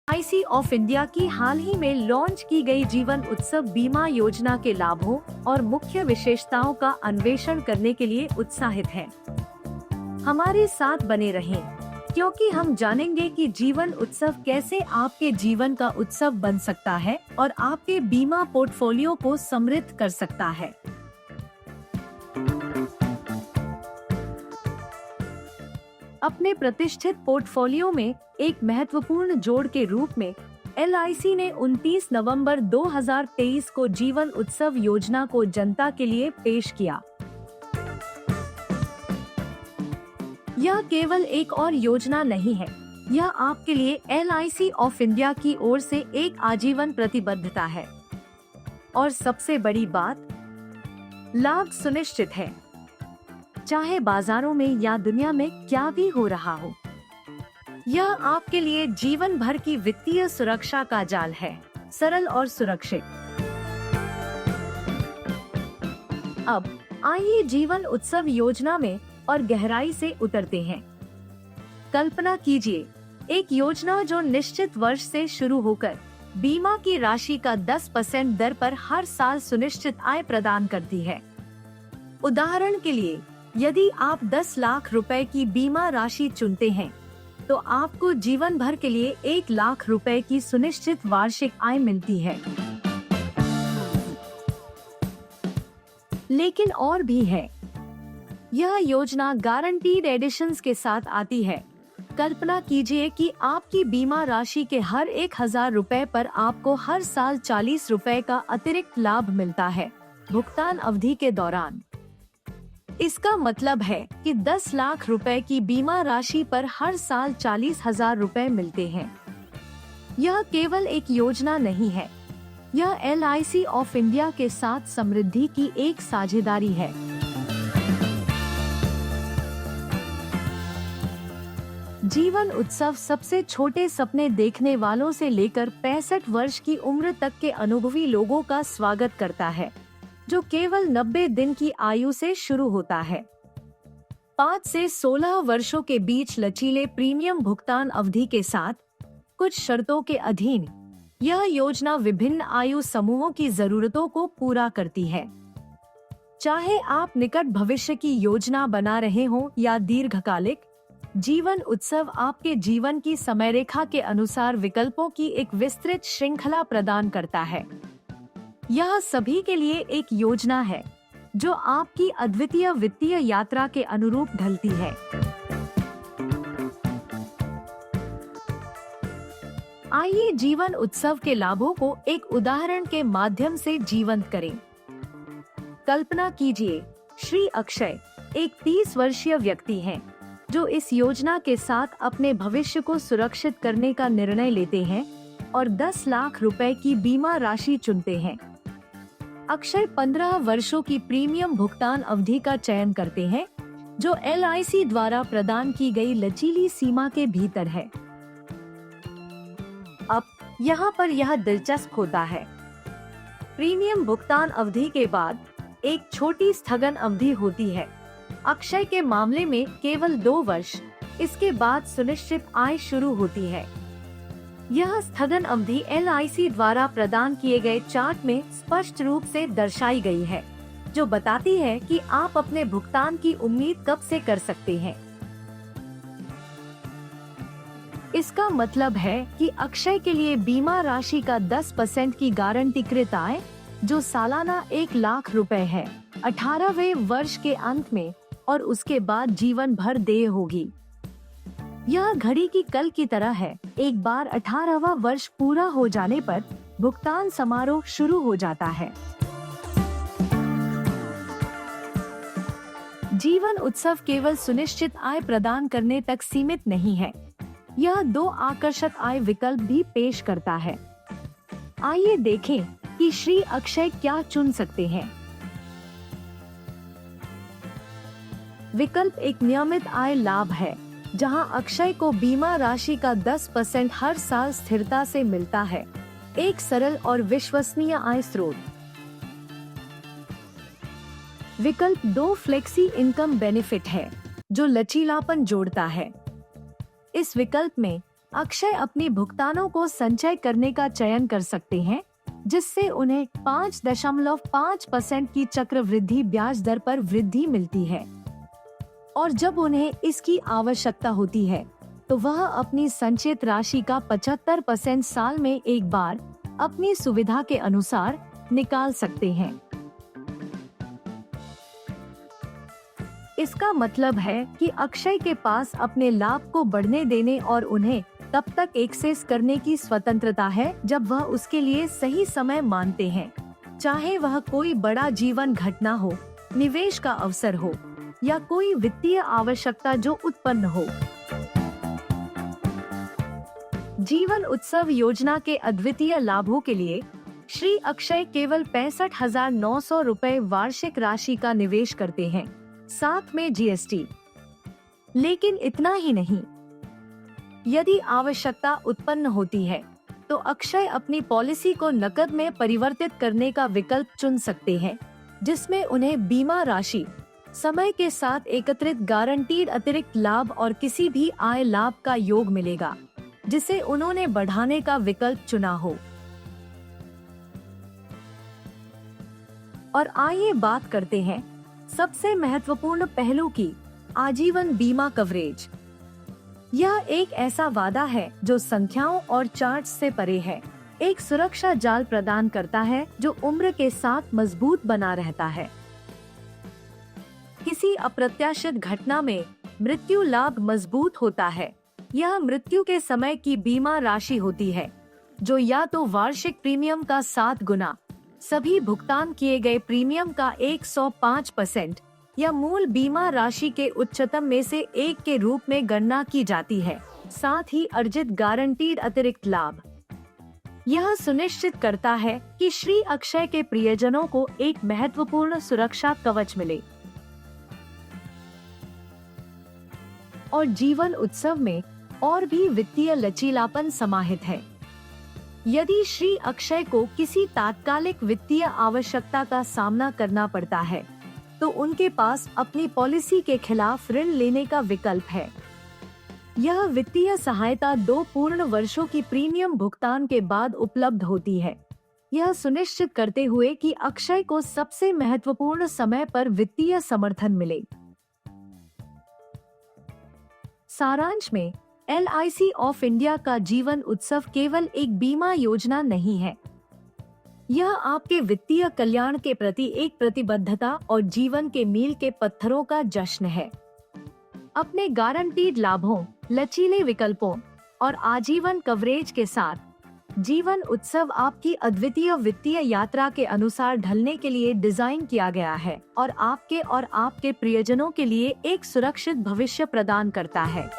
LIC of India की हाल ही में launch की गई जीवन उत्सव बीमा योजना के लाभों और मुख्य विशेषताओं का अन्वेषण करने के लिए उत्साहित है। हमारे साथ बने रहें, क्योंकि हम जानेंगे कि जीवन उत्सव कैसे आपके जीवन का उत्सव बन सकता है और आपके बीमा पोर्टफोलियो को समृद्ध कर सकता है। अपने प्रतिष्ठित पोर्टफोलियो में एक महत्वपूर्ण जोड़ के रूप में LIC ने 29 नवंबर 2023 को जीवन उत्सव योजना को जनता के लिए पेश किया। यह केवल एक और योजना नहीं है, यह आपके लिए LIC ऑफ इंडिया की ओर से एक आजीवन प्रतिबद्धता है। और सबसे बड़ी बात, लाभ सुनिश्चित है, चाहे बाजारों में या दुनिया में क्या भी हो रहा हो। यह आपके लिए जीवन भर की वित्तीय सुरक्षा का जाल है, सरल और सुरक्षित। अब आइए जीवन उत्सव योजना में और गहराई से उतरते हैं। कल्पना कीजिए, एक योजना जो निश्चित वर्ष से शुरू होकर बीमा की राशि का 10% दर पर हर साल सुनिश्चित आय प्रदान करती है। उदाहरण के लिए, यदि आप 10 लाख रुपए की बीमा राशि चुनते हैं, तो आपको जीवन भर के लिए 1 लाख रुपए की सुनिश्चित वार्षिक आय मिलती है। लेकिन और भी है, यह योजना गारंटीड एडिशंस के साथ आती है। कल्पना कीजिए कि आपकी बीमा राशि के हर 1000 रुपए पर आपको हर साल 40 रुपए का अतिरिक्त लाभ मिलता है, भुगतान अवधि के दौरान। इसका मतलब है कि 10 लाख रुपए की बीमा राशि पर हर साल 40,000 रुपए मिलते हैं। यह केवल एक योजना नहीं है, यह LIC ऑफ इंडिया के साथ समृद्धि की एक साझेदारी है। जीवन उत्सव सबसे छोटे सपने देखने वालों से लेकर 65 वर्ष की उम्र तक के अनुभवी लोगों का स्वागत करता है, जो केवल 90 दिन की आयु से शुरू होता है। 5 से 16 वर्षों के बीच लचीले प्रीमियम भुगतान अवधि के साथ, कुछ शर्तों के अधीन, यह योजना विभिन्न आयु समूहों की जरूरतों को पूरा करती है। चाहे आप निकट भविष्य की योजना बना रहे हों या दीर्घकालिक, जीवन उत्सव आपके जीवन की समयरेखा के अनुसार विकल्पों की एक विस्तृत श्रृंखला प्रदान करता है। यह सभी के लिए एक योजना है जो आपकी अद्वितीय वित्तीय यात्रा के अनुरूप ढलती है। आइए जीवन उत्सव के लाभों को एक उदाहरण के माध्यम से जीवंत करें। कल्पना कीजिए, श्री अक्षय एक 30 वर्षीय व्यक्ति हैं, जो इस योजना के साथ अपने भविष्य को सुरक्षित करने का निर्णय लेते हैं और 10 लाख रुपए की बीमा राशि चुनते हैं। अक्षय 15 वर्षों की प्रीमियम भुगतान अवधि का चयन करते हैं, जो LIC द्वारा प्रदान की गई लचीली सीमा के भीतर है। अब यहाँ पर यह दिलचस्प होता है। प्रीमियम भुगतान अवधि के बाद एक छोटी स्थगन अवधि होती है। अक्षय के मामले में केवल 2 वर्ष, इसके बाद सुनिश्चित आय शुरू होती है। यह स्थगन अवधि LIC द्वारा प्रदान किए गए चार्ट में स्पष्ट रूप से दर्शाई गई है, जो बताती है कि आप अपने भुगतान की उम्मीद कब से कर सकते हैं। इसका मतलब है कि अक्षय के लिए बीमा राशि का 10% की गारंटीकृत आय, जो सालाना 1 लाख रुपए है, 18वें वर्ष के अंत में और उसके बाद जीवन भर देय होगी। यह घड़ी की कल की तरह है। एक बार 18वां वर्ष पूरा हो जाने पर भुगतान समारोह शुरू हो जाता है। जीवन उत्सव केवल सुनिश्चित आय प्रदान करने तक सीमित नहीं है, यह 2 आकर्षक आय विकल्प भी पेश करता है। आइए देखें कि श्री अक्षय क्या चुन सकते हैं। विकल्प एक नियमित आय लाभ है, जहां अक्षय को बीमा राशि का 10% हर साल स्थिरता से मिलता है, एक सरल और विश्वसनीय आय स्रोत। विकल्प 2 फ्लेक्सी इनकम बेनिफिट है, जो लचीलापन जोड़ता है। इस विकल्प में अक्षय अपनी भुगतानों को संचय करने का चयन कर सकते हैं, जिससे उन्हें 5.5% की चक्रवृद्धि ब्याज दर पर वृद्धि मिलती है। और जब उन्हें इसकी आवश्यकता होती है तो वह अपनी संचित राशि का 75% साल में एक बार अपनी सुविधा के अनुसार निकाल सकते हैं। इसका मतलब है कि अक्षय के पास अपने लाभ को बढ़ने देने और उन्हें तब तक एक्सेस करने की स्वतंत्रता है जब वह उसके लिए सही समय मानते हैं, चाहे वह कोई बड़ा जीवन घटना हो, निवेश का अवसर हो या कोई वित्तीय आवश्यकता जो उत्पन्न हो। जीवन उत्सव योजना के अद्वितीय लाभों के लिए श्री अक्षय केवल 65,900 रुपए वार्षिक राशि का निवेश करते हैं, साथ में जीएसटी। लेकिन इतना ही नहीं, यदि आवश्यकता उत्पन्न होती है तो अक्षय अपनी पॉलिसी को नकद में परिवर्तित करने का विकल्प चुन सकते हैं, जिसमें उन्हें बीमा राशि, समय के साथ एकत्रित गारंटीड अतिरिक्त लाभ और किसी भी आय लाभ का योग मिलेगा, जिसे उन्होंने बढ़ाने का विकल्प चुना हो। और आइए बात करते हैं सबसे महत्वपूर्ण पहलू की, आजीवन बीमा कवरेज। यह एक ऐसा वादा है जो संख्याओं और चार्ट से परे है। एक सुरक्षा जाल प्रदान करता है जो उम्र के साथ मजबूत बना रहता है। किसी अप्रत्याशित घटना में मृत्यु लाभ मजबूत होता है। यह मृत्यु के समय की बीमा राशि होती है, जो या तो वार्षिक प्रीमियम का 7 गुना, सभी भुगतान किए गए प्रीमियम का 105% या मूल बीमा राशि के उच्चतम में से एक के रूप में गणना की जाती है, साथ ही अर्जित गारंटीड अतिरिक्त लाभ। यह सुनिश्चित करता है कि श्री अक्षय के प्रियजनों को एक महत्वपूर्ण सुरक्षा कवच मिले। और जीवन उत्सव में और भी वित्तीय लचीलापन समाहित है। यदि श्री अक्षय को किसी तात्कालिक वित्तीय आवश्यकता का सामना करना पड़ता है तो उनके पास अपनी पॉलिसी के खिलाफ ऋण लेने का विकल्प है। यह वित्तीय सहायता 2 पूर्ण वर्षों की प्रीमियम भुगतान के बाद उपलब्ध होती है, यह सुनिश्चित करते हुए कि अक्षय को सबसे महत्वपूर्ण समय पर वित्तीय समर्थन मिले। सारांश में, LIC ऑफ इंडिया का जीवन उत्सव केवल एक बीमा योजना नहीं है, यह आपके वित्तीय कल्याण के प्रति एक प्रतिबद्धता और जीवन के मील के पत्थरों का जश्न है। अपने गारंटीड लाभों, लचीले विकल्पों और आजीवन कवरेज के साथ जीवन उत्सव आपकी अद्वितीय वित्तीय यात्रा के अनुसार ढलने के लिए डिजाइन किया गया है और आपके प्रियजनों के लिए एक सुरक्षित भविष्य प्रदान करता है।